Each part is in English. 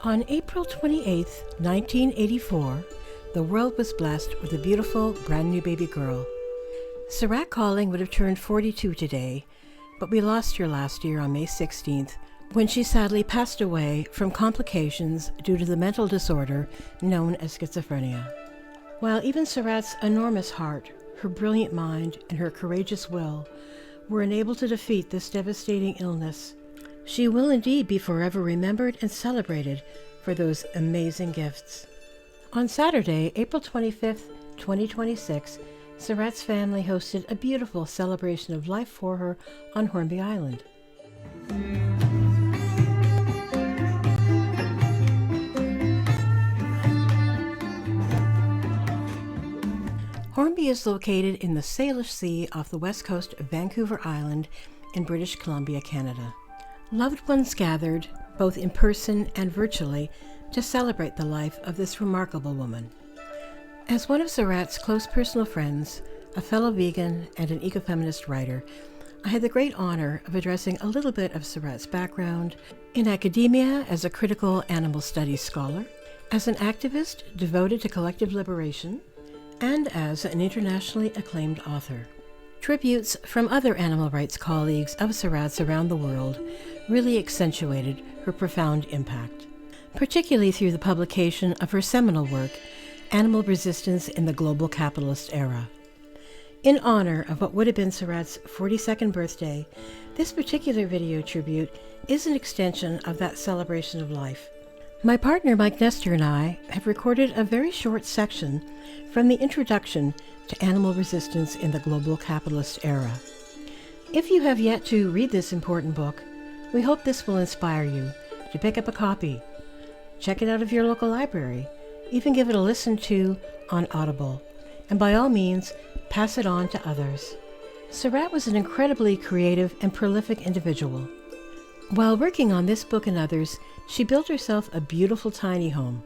On April 28, 1984, the world was blessed with a beautiful, brand new baby girl. Sarat Colling would have turned 42 today, but we lost her last year on May 16th when she sadly passed away from complications due to the mental disorder known as schizophrenia. While even Sarat's enormous heart, her brilliant mind, and her courageous will were unable to defeat this devastating illness, she will indeed be forever remembered and celebrated for those amazing gifts. On Saturday, April 25th, 2026, Sarat's family hosted a beautiful celebration of life for her on Hornby Island. Hornby is located in the Salish Sea off the west coast of Vancouver Island in British Columbia, Canada. Loved ones gathered, both in person and virtually, to celebrate the life of this remarkable woman. As one of Sarat's close personal friends, a fellow vegan and an ecofeminist writer, I had the great honor of addressing a little bit of Sarat's background in academia as a critical animal studies scholar, as an activist devoted to collective liberation, and as an internationally acclaimed author. Tributes from other animal rights colleagues of Sarat's around the world really accentuated her profound impact, particularly through the publication of her seminal work, Animal Resistance in the Global Capitalist Era. In honor of what would have been Sarat's 42nd birthday, this particular video tribute is an extension of that celebration of life. My partner Mike Nestor and I have recorded a very short section from the introduction to Animal Resistance in the Global Capitalist Era. If you have yet to read this important book, we hope this will inspire you to pick up a copy, check it out of your local library, even give it a listen to on Audible, and by all means, pass it on to others. Sarat was an incredibly creative and prolific individual. While working on this book and others, she built herself a beautiful tiny home.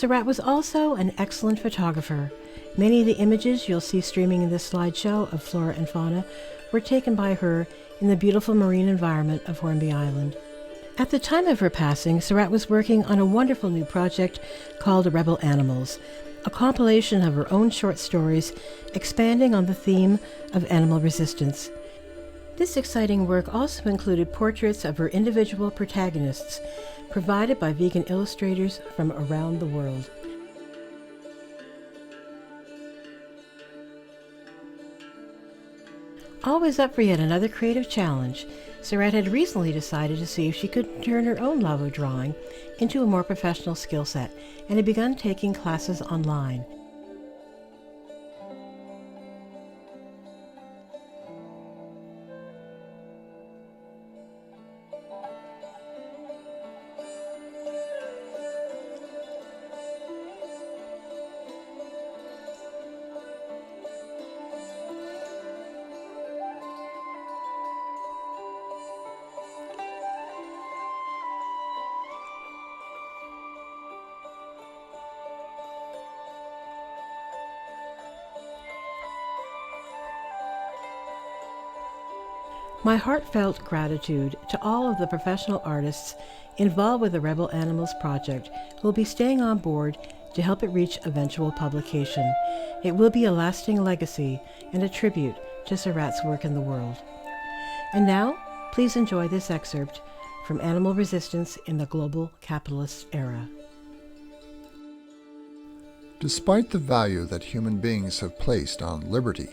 Sarat was also an excellent photographer. Many of the images you'll see streaming in this slideshow of flora and fauna were taken by her in the beautiful marine environment of Hornby Island. At the time of her passing, Sarat was working on a wonderful new project called Rebel Animals, a compilation of her own short stories expanding on the theme of animal resistance. This exciting work also included portraits of her individual protagonists, provided by vegan illustrators from around the world. Always up for yet another creative challenge, Sarat had recently decided to see if she could turn her own love of drawing into a more professional skill set, and had begun taking classes online. My heartfelt gratitude to all of the professional artists involved with the Rebel Animals project who will be staying on board to help it reach eventual publication. It will be a lasting legacy and a tribute to Sarat's work in the world. And now, please enjoy this excerpt from Animal Resistance in the Global Capitalist Era. Despite the value that human beings have placed on liberty,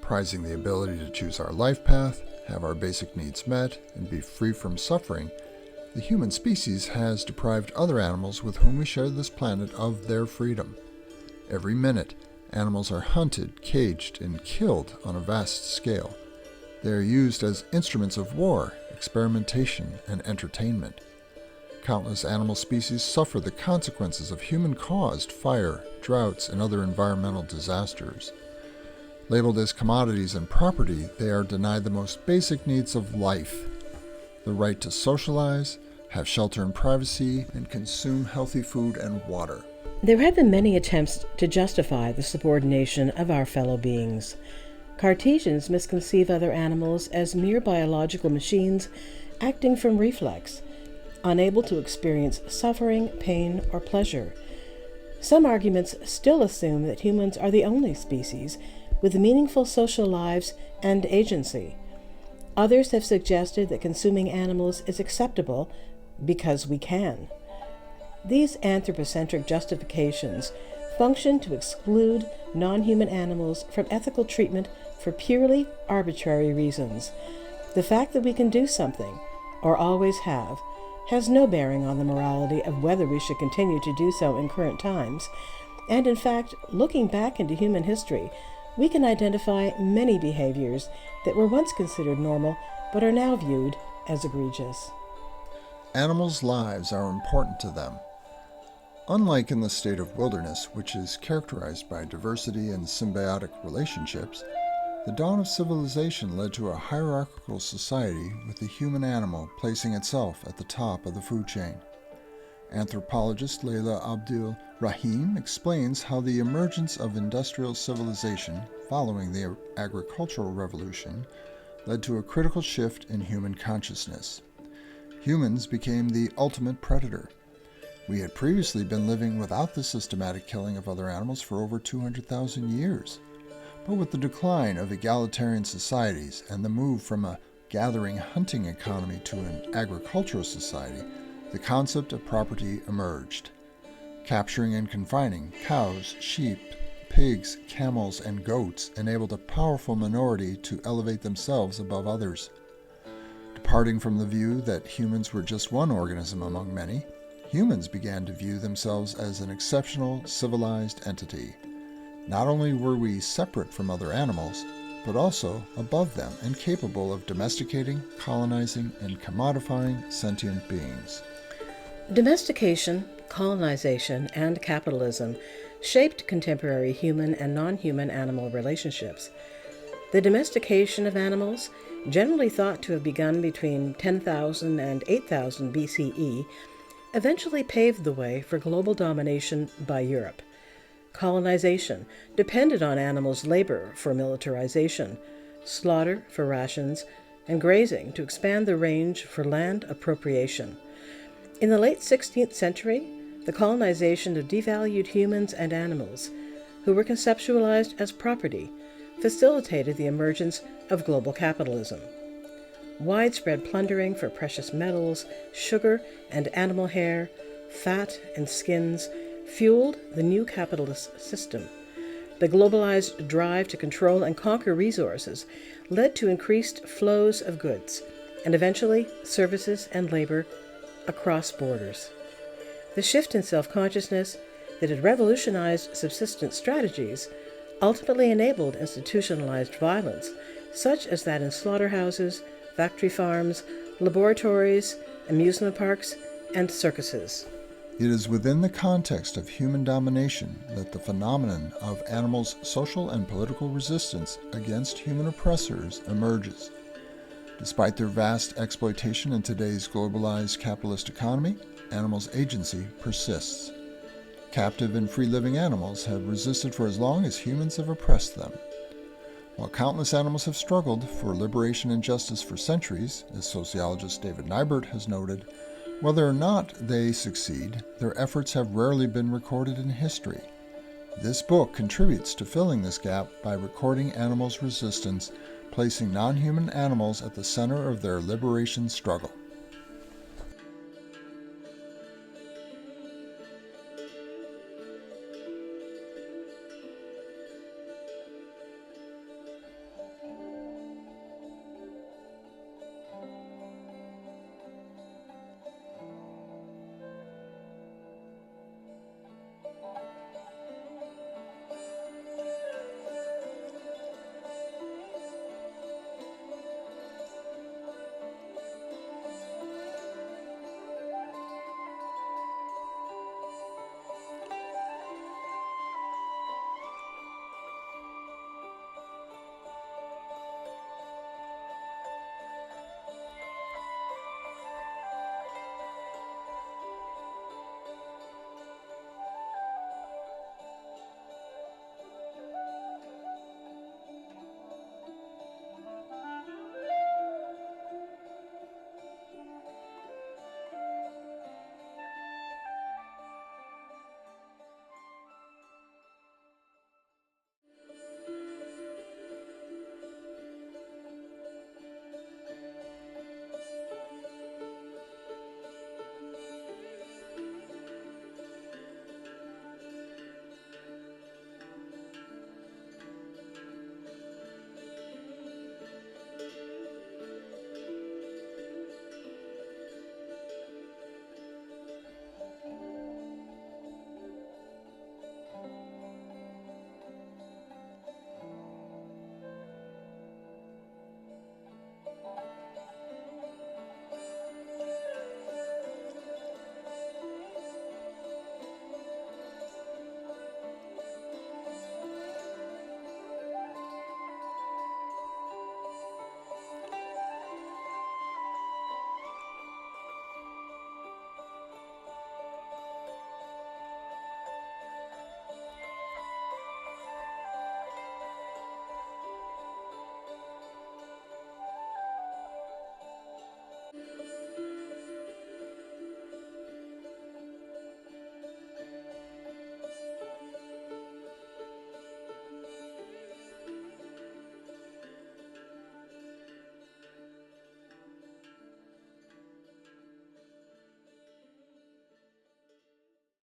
prizing the ability to choose our life path, have our basic needs met, and be free from suffering, the human species has deprived other animals with whom we share this planet of their freedom. Every minute, animals are hunted, caged, and killed on a vast scale. They are used as instruments of war, experimentation, and entertainment. Countless animal species suffer the consequences of human-caused fire, droughts, and other environmental disasters. Labeled as commodities and property, they are denied the most basic needs of life: the right to socialize, have shelter and privacy, and consume healthy food and water. There have been many attempts to justify the subordination of our fellow beings. Cartesians misconceive other animals as mere biological machines acting from reflex, unable to experience suffering, pain, or pleasure. Some arguments still assume that humans are the only species with meaningful social lives and agency. Others have suggested that consuming animals is acceptable because we can. These anthropocentric justifications function to exclude non-human animals from ethical treatment for purely arbitrary reasons. The fact that we can do something, or always have, has no bearing on the morality of whether we should continue to do so in current times, and in fact, looking back into human history, we can identify many behaviors that were once considered normal but are now viewed as egregious. Animals' lives are important to them. Unlike in the state of wilderness, which is characterized by diversity and symbiotic relationships, the dawn of civilization led to a hierarchical society with the human animal placing itself at the top of the food chain. Anthropologist Leila Abdul Rahim explains how the emergence of industrial civilization following the agricultural revolution led to a critical shift in human consciousness. Humans became the ultimate predator. We had previously been living without the systematic killing of other animals for over 200,000 years. But with the decline of egalitarian societies and the move from a gathering-hunting economy to an agricultural society, the concept of property emerged. Capturing and confining cows, sheep, pigs, camels, and goats enabled a powerful minority to elevate themselves above others. Departing from the view that humans were just one organism among many, humans began to view themselves as an exceptional, civilized entity. Not only were we separate from other animals, but also above them and capable of domesticating, colonizing, and commodifying sentient beings. Domestication, colonization, and capitalism shaped contemporary human and non-human animal relationships. The domestication of animals, generally thought to have begun between 10,000 and 8,000 BCE, eventually paved the way for global domination by Europe. Colonization depended on animals' labor for militarization, slaughter for rations, and grazing to expand the range for land appropriation. In the late 16th century, the colonization of devalued humans and animals, who were conceptualized as property, facilitated the emergence of global capitalism. Widespread plundering for precious metals, sugar and animal hair, fat and skins fueled the new capitalist system. The globalized drive to control and conquer resources led to increased flows of goods, and eventually services and labor across borders. The shift in self-consciousness that had revolutionized subsistence strategies ultimately enabled institutionalized violence, such as that in slaughterhouses, factory farms, laboratories, amusement parks, and circuses. It is within the context of human domination that the phenomenon of animals' social and political resistance against human oppressors emerges. Despite their vast exploitation in today's globalized capitalist economy, animals' agency persists. Captive and free-living animals have resisted for as long as humans have oppressed them. While countless animals have struggled for liberation and justice for centuries, as sociologist David Nybert has noted, whether or not they succeed, their efforts have rarely been recorded in history. This book contributes to filling this gap by recording animals' resistance, placing non-human animals at the center of their liberation struggle.